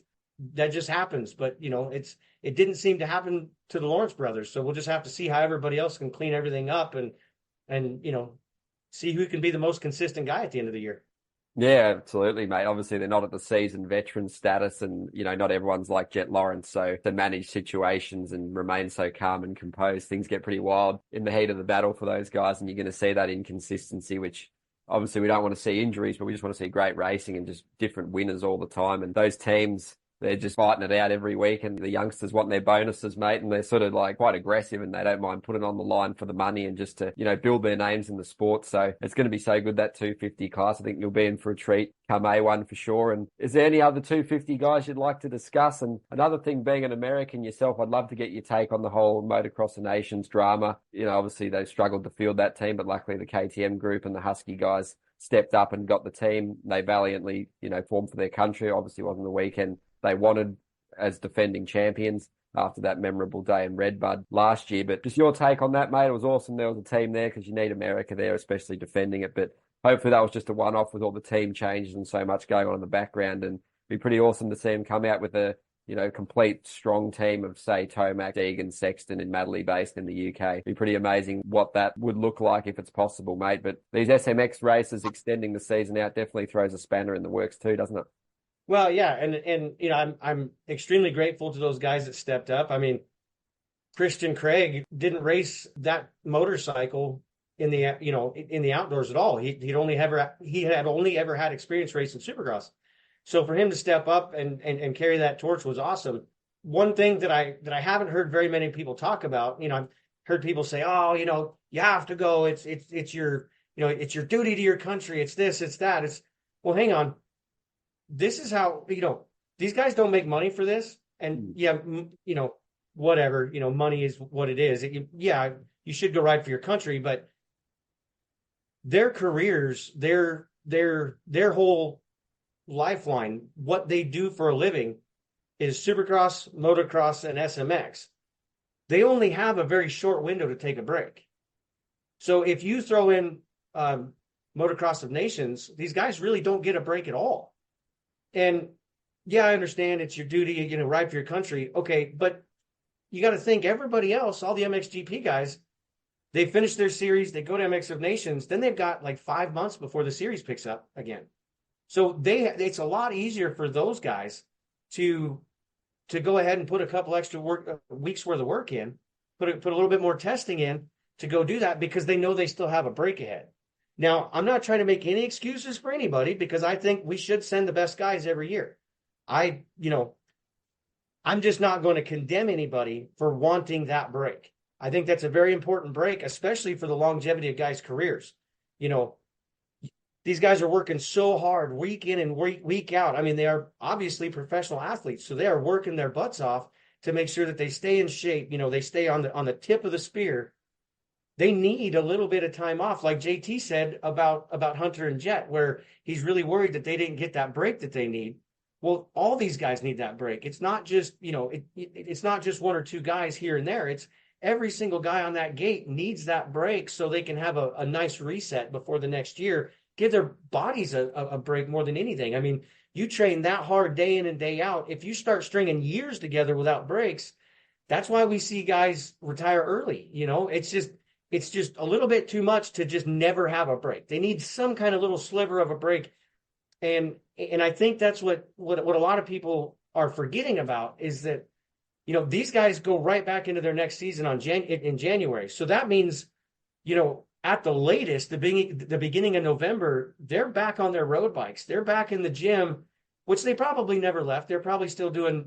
that just happens. But, it didn't seem to happen to the Lawrence brothers. So we'll just have to see how everybody else can clean everything up and see who can be the most consistent guy at the end of the year. Yeah, absolutely, mate. Obviously, they're not at the seasoned veteran status, and not everyone's like Jet Lawrence. So to manage situations and remain so calm and composed, things get pretty wild in the heat of the battle for those guys, and you're going to see that inconsistency, which obviously we don't want to see injuries, but we just want to see great racing and just different winners all the time. And those teams, they're just fighting it out every week, and the youngsters want their bonuses, mate, and they're sort of like quite aggressive, and they don't mind putting on the line for the money and just to, build their names in the sport. So it's going to be so good, that 250 class. I think you'll be in for a treat come A1 for sure. And is there any other 250 guys you'd like to discuss? And another thing, being an American yourself, I'd love to get your take on the whole Motocross of Nations drama. Obviously they struggled to field that team, but luckily the KTM group and the Husky guys stepped up and got the team. They valiantly, formed for their country. Obviously wasn't the weekend they wanted as defending champions after that memorable day in Redbud last year. But just your take on that, mate. It was awesome there was a team there, because you need America there, especially defending it. But hopefully that was just a one-off with all the team changes and so much going on in the background. And it'd be pretty awesome to see him come out with a, complete strong team of, say, Tomac, Degan, Sexton and Madley based in the UK. It'd be pretty amazing what that would look like if it's possible, mate. But these SMX races extending the season out definitely throws a spanner in the works too, doesn't it? Well, yeah, and I'm extremely grateful to those guys that stepped up. I mean, Christian Craig didn't race that motorcycle in the outdoors at all. He had only ever had experience racing Supercross. So for him to step up and carry that torch was awesome. One thing that I haven't heard very many people talk about, I've heard people say, "Oh, you have to go. It's your it's your duty to your country. It's this, it's that." Well, hang on. This is how, these guys don't make money for this. And whatever, money is what it is. You should go ride for your country, but their careers, their whole lifeline, what they do for a living is Supercross, Motocross, and SMX. They only have a very short window to take a break. So if you throw in Motocross of Nations, these guys really don't get a break at all. And yeah, I understand it's your duty, ride for your country. Okay, but you got to think everybody else, all the MXGP guys, they finish their series, they go to MX of Nations, then they've got like 5 months before the series picks up again. So it's a lot easier for those guys to go ahead and put a couple extra weeks worth of work in, put a little bit more testing in to go do that, because they know they still have a break ahead. Now, I'm not trying to make any excuses for anybody, because I think we should send the best guys every year. I'm just not going to condemn anybody for wanting that break. I think that's a very important break, especially for the longevity of guys' careers. These guys are working so hard week in and week out. I mean, they are obviously professional athletes, so they are working their butts off to make sure that they stay in shape. They stay on the tip of the spear. They need a little bit of time off, like JT said about Hunter and Jet, where he's really worried that they didn't get that break that they need. Well, all these guys need that break. It's not just, it's not just one or two guys here and there. It's every single guy on that gate needs that break so they can have a nice reset before the next year, give their bodies a break more than anything. I mean, you train that hard day in and day out. If you start stringing years together without breaks, that's why we see guys retire early. It's just a little bit too much to just never have a break. They need some kind of little sliver of a break. And I think that's what a lot of people are forgetting about, is that, these guys go right back into their next season in January. So that means, at the latest, the beginning of November, they're back on their road bikes. They're back in the gym, which they probably never left. They're probably still doing,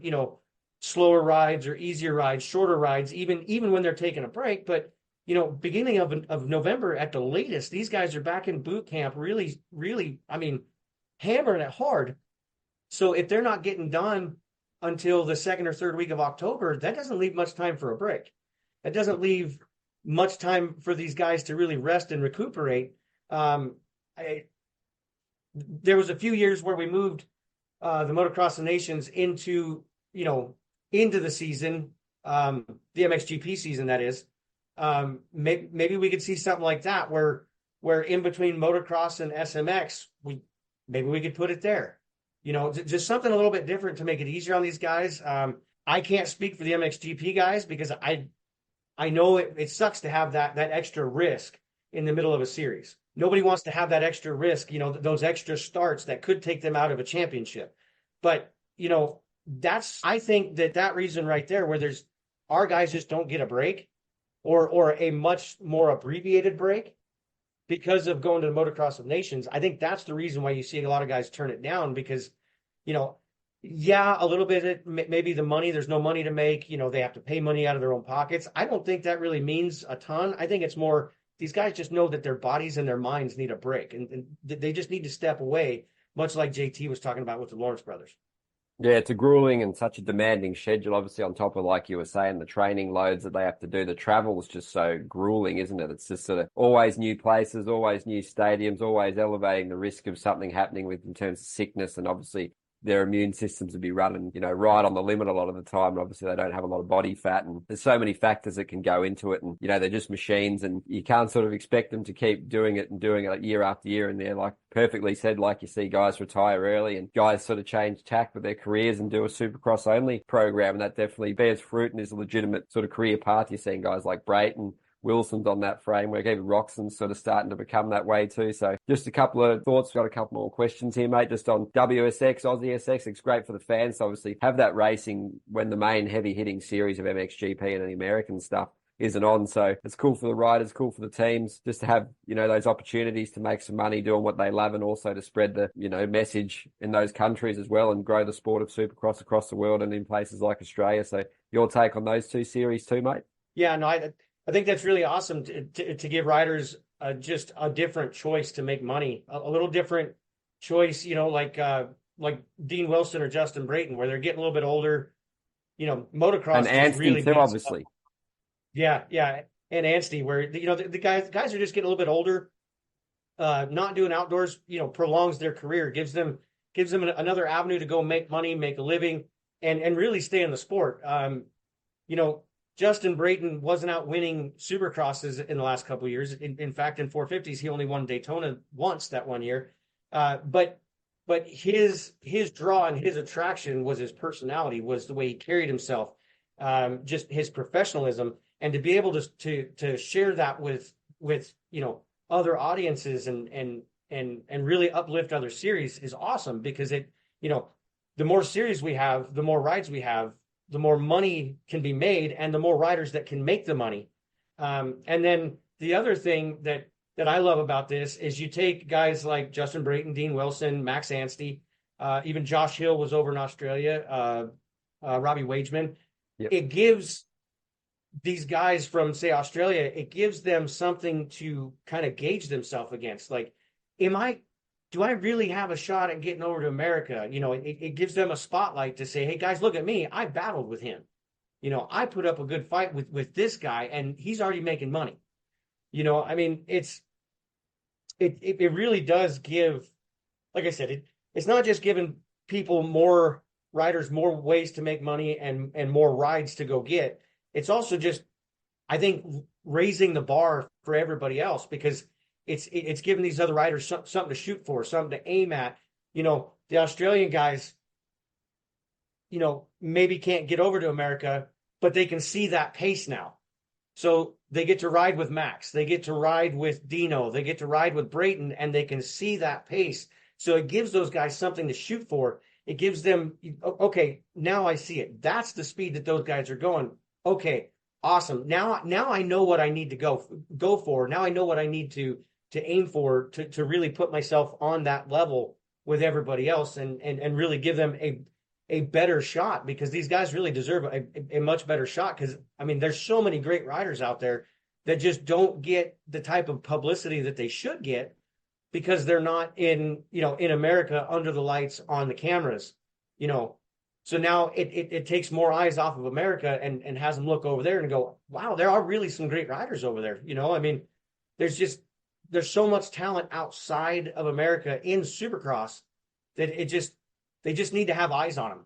slower rides or easier rides, shorter rides, even when they're taking a break. But beginning of November at the latest, these guys are back in boot camp, really, really, hammering it hard. So if they're not getting done until the second or third week of October, that doesn't leave much time for a break. That doesn't leave much time for these guys to really rest and recuperate. There was a few years where we moved the Motocross of Nations into the season, the MXGP season, that is. Maybe we could see something like that, where in between Motocross and SMX, maybe we could put it there. Just something a little bit different to make it easier on these guys. I can't speak for the MXGP guys because I know it sucks to have that extra risk in the middle of a series. Nobody wants to have that extra risk, those extra starts that could take them out of a championship. But, I think that reason right there where our guys just don't get a break or a much more abbreviated break because of going to the Motocross of Nations. I think that's the reason why you see a lot of guys turn it down because, yeah, a little bit, maybe the money, there's no money to make, they have to pay money out of their own pockets. I don't think that really means a ton. I think it's more, these guys just know that their bodies and their minds need a break and they just need to step away, much like JT was talking about with the Lawrence brothers. Yeah, it's a grueling and such a demanding schedule, obviously on top of, like you were saying, the training loads that they have to do. The travel is just so grueling, isn't it? It's just sort of always new places, always new stadiums, always elevating the risk of something happening with in terms of sickness, and obviously their immune systems would be running, right on the limit a lot of the time. And obviously they don't have a lot of body fat and there's so many factors that can go into it. And, they're just machines and you can't sort of expect them to keep doing it like year after year. And they're like perfectly said, like you see guys retire early and guys sort of change tack with their careers and do a Supercross only program. And that definitely bears fruit and is a legitimate sort of career path. You're seeing guys like Brayton, Wilson's on that framework. Even Roczen's sort of starting to become that way too. So just a couple of thoughts. Got a couple more questions here, mate. Just on WSX, Aussie SX. It's great for the fans to obviously have that racing when the main heavy hitting series of MXGP and the American stuff isn't on. So it's cool for the riders, cool for the teams, just to have, those opportunities to make some money doing what they love and also to spread the, message in those countries as well and grow the sport of Supercross across the world and in places like Australia. So your take on those two series too, mate? Yeah, no, I think that's really awesome to give riders just a different choice to make money, a little different choice, like Dean Wilson or Justin Brayton, where they're getting a little bit older. Motocross and Anstey really too, obviously. Yeah, and Anstey, where the guys are just getting a little bit older. Not doing outdoors, prolongs their career, gives them another avenue to go make money, make a living, and really stay in the sport. Justin Brayton wasn't out winning Supercrosses in the last couple of years. In fact, in 450s, he only won Daytona once that one year. But his draw and his attraction was his personality, was the way he carried himself, just his professionalism, and to be able to share that with other audiences and really uplift other series is awesome because the more series we have, the more rides we have, the more money can be made and the more riders that can make the money. And then the other thing that I love about this is you take guys like Justin Brayton, Dean Wilson, Max Anstey, even Josh Hill was over in Australia, Robbie Wageman. Yep. It gives these guys from, say, Australia, it gives them something to kind of gauge themselves against. Like, do I really have a shot at getting over to America? It gives them a spotlight to say, hey, guys, look at me. I battled with him. I put up a good fight with this guy, and he's already making money. It really does give, like I said, it's not just giving riders more ways to make money and more rides to go get. It's also just, I think, raising the bar for everybody else because it's giving these other riders something to shoot for, something to aim at. The Australian guys, maybe can't get over to America, but they can see that pace now. So they get to ride with Max. They get to ride with Dino. They get to ride with Brayton, and they can see that pace. So it gives those guys something to shoot for. It gives them, okay, now I see it. That's the speed that those guys are going. Okay, awesome. Now I know what I need to go for. Now I know what I need to aim for to really put myself on that level with everybody else and really give them a better shot because these guys really deserve a much better shot because, there's so many great riders out there that just don't get the type of publicity that they should get because they're not in America under the lights on the cameras, So now it takes more eyes off of America and has them look over there and go, wow, there are really some great riders over there. There's so much talent outside of America in Supercross that they just need to have eyes on them,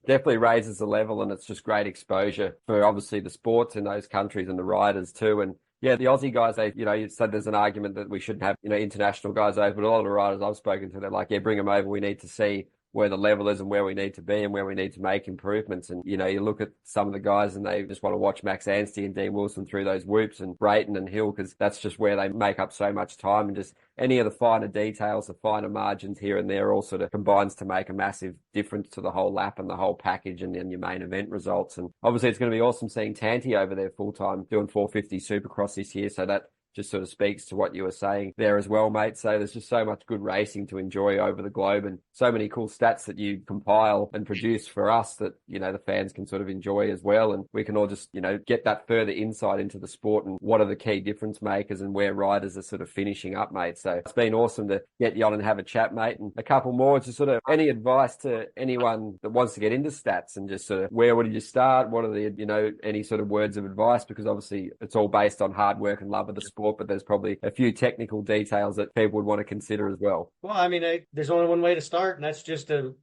Definitely raises the level and it's just great exposure for obviously the sports in those countries and the riders too. And, Yeah, the Aussie guys, you said there's an argument that we shouldn't have, international guys over, but a lot of the riders I've spoken to, they're like, yeah, bring them over. We need to see where the level is and where we need to be and where we need to make improvements. And, you look at some of the guys and they just want to watch Max Anstey and Dean Wilson through those whoops and Brayton and Hill, because that's just where they make up so much time, and just any of the finer details, the finer margins here and there all sort of combines to make a massive difference to the whole lap and the whole package and then your main event results. And obviously it's going to be awesome seeing Tanti over there full time doing 450 Supercross this year. So that just sort of speaks to what you were saying there as well, mate. So there's just so much good racing to enjoy over the globe, and so many cool stats that you compile and produce for us that, the fans can sort of enjoy as well. And we can all just, get that further insight into the sport and what are the key difference makers and where riders are sort of finishing up, mate. So it's been awesome to get you on and have a chat, mate. And a couple more, just sort of any advice to anyone that wants to get into stats, and just sort of where would you start? What are the, any sort of words of advice? Because obviously it's all based on hard work and love of the sport, but there's probably a few technical details that people would want to consider as well. Well, I mean, there's only one way to start, and that's just to,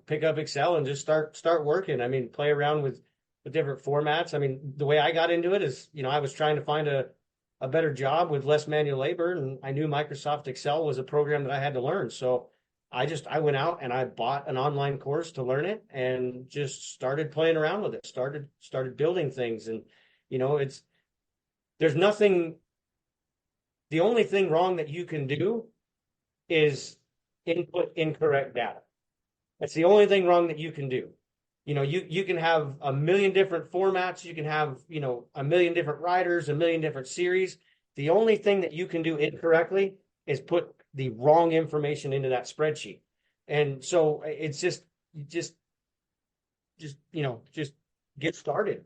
pick up Excel and just start working. I mean, play around with different formats. I mean, the way I got into it is, I was trying to find a better job with less manual labor, and I knew Microsoft Excel was a program that I had to learn. So I went out and I bought an online course to learn it and just started playing around with it, started building things. And, there's nothing. The only thing wrong that you can do is input incorrect data. That's the only thing wrong that you can do. You can have a million different formats. You can have, a million different riders, a million different series. The only thing that you can do incorrectly is put the wrong information into that spreadsheet. And so it's just get started,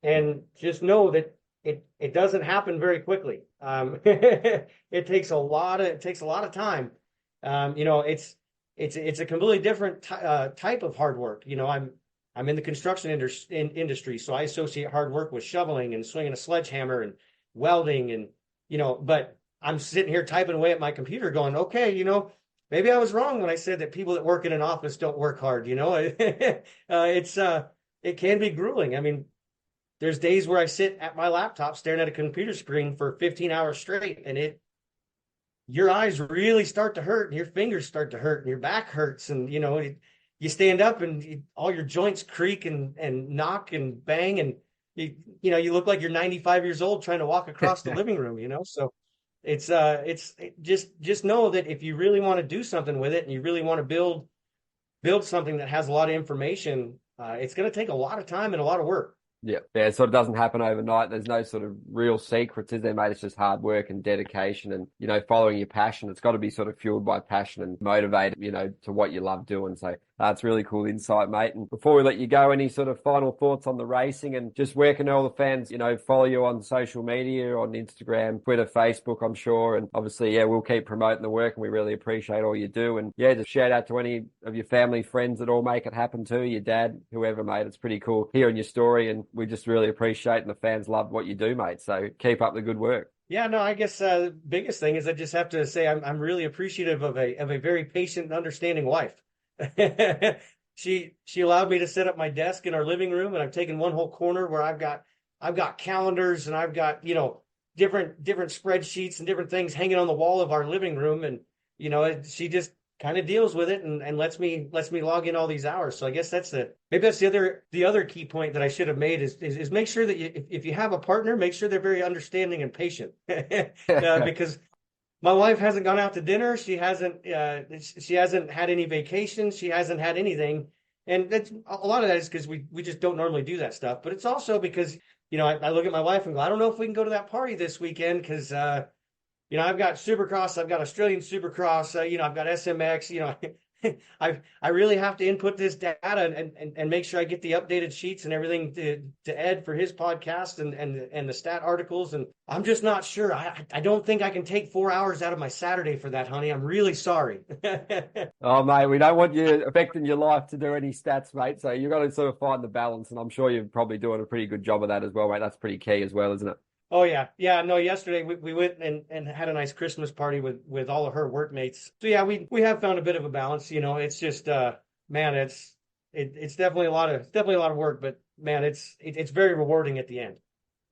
and just know that it doesn't happen very quickly. It takes a lot of time. It's a completely different type of hard work. I'm in the construction industry, so I associate hard work with shoveling and swinging a sledgehammer and welding, and but I'm sitting here typing away at my computer going, okay, maybe I was wrong when I said that people that work in an office don't work hard. It can be grueling. I mean, there's days where I sit at my laptop staring at a computer screen for 15 hours straight, and your eyes really start to hurt, and your fingers start to hurt, and your back hurts, and you stand up and all your joints creak and knock and bang, and you look like you're 95 years old trying to walk across the living room. So it's just know that if you really want to do something with it and you really want to build something that has a lot of information, it's going to take a lot of time and a lot of work. Yeah, it sort of doesn't happen overnight. There's no sort of real secrets, is there, mate? It's just hard work and dedication and, following your passion. It's got to be sort of fueled by passion and motivated, to what you love doing. So that's really cool insight, mate. And before we let you go, any sort of final thoughts on the racing, and just where can all the fans, follow you on social media, on Instagram, Twitter, Facebook, I'm sure. And obviously, yeah, we'll keep promoting the work, and we really appreciate all you do. And yeah, just shout out to any of your family, friends that all make it happen too, your dad, whoever, mate. It's pretty cool hearing your story, and we just really appreciate it, and the fans love what you do, mate. So keep up the good work. Yeah, no, I guess the biggest thing is I just have to say I'm really appreciative of a very patient and understanding wife. She allowed me to set up my desk in our living room, and I've taken one whole corner where I've got calendars, and I've got different spreadsheets and different things hanging on the wall of our living room, and she just kind of deals with it and lets me log in all these hours. So I guess that's the other key point that I should have made is make sure that if you have a partner, make sure they're very understanding and patient. Because my wife hasn't gone out to dinner. She hasn't had any vacations. She hasn't had anything. And that's a lot of that is because we just don't normally do that stuff. But it's also because, I look at my wife and go, I don't know if we can go to that party this weekend because, I've got Supercross, I've got Australian Supercross, I've got SMX, I really have to input this data and make sure I get the updated sheets and everything to Ed for his podcast and the stat articles. And I'm just not sure. I don't think I can take 4 hours out of my Saturday for that, honey. I'm really sorry. Oh, mate, we don't want you affecting your life to do any stats, mate. So you've got to sort of find the balance. And I'm sure you're probably doing a pretty good job of that as well, mate. That's pretty key as well, isn't it? Oh, yeah. Yeah, no, yesterday we went and had a nice Christmas party with all of her workmates. So, yeah, we have found a bit of a balance. It's just, man, it's definitely a lot of work, but man, it's very rewarding at the end.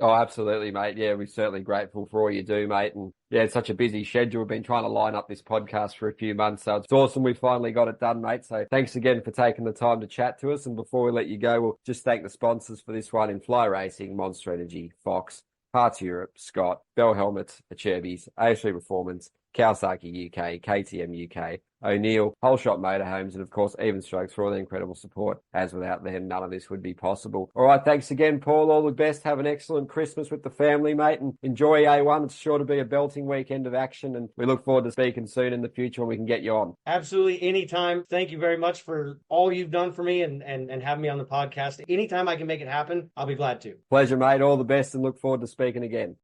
Oh, absolutely, mate. Yeah, we're certainly grateful for all you do, mate. And yeah, it's such a busy schedule. We've been trying to line up this podcast for a few months. So it's awesome we finally got it done, mate. So thanks again for taking the time to chat to us. And before we let you go, we'll just thank the sponsors for this one in Fly Racing, Monster Energy, Fox, Parts Europe, Scott, Bell Helmets, Acherbys, ASC Performance, Kawasaki UK, KTM UK, O'Neill, Whole Shot Motorhomes, and of course, Even Strokes for all the incredible support, as without them, none of this would be possible. All right, thanks again, Paul. All the best. Have an excellent Christmas with the family, mate, and enjoy A1. It's sure to be a belting weekend of action, and we look forward to speaking soon in the future when we can get you on. Absolutely. Anytime. Thank you very much for all you've done for me and having me on the podcast. Anytime I can make it happen, I'll be glad to. Pleasure, mate. All the best, and look forward to speaking again.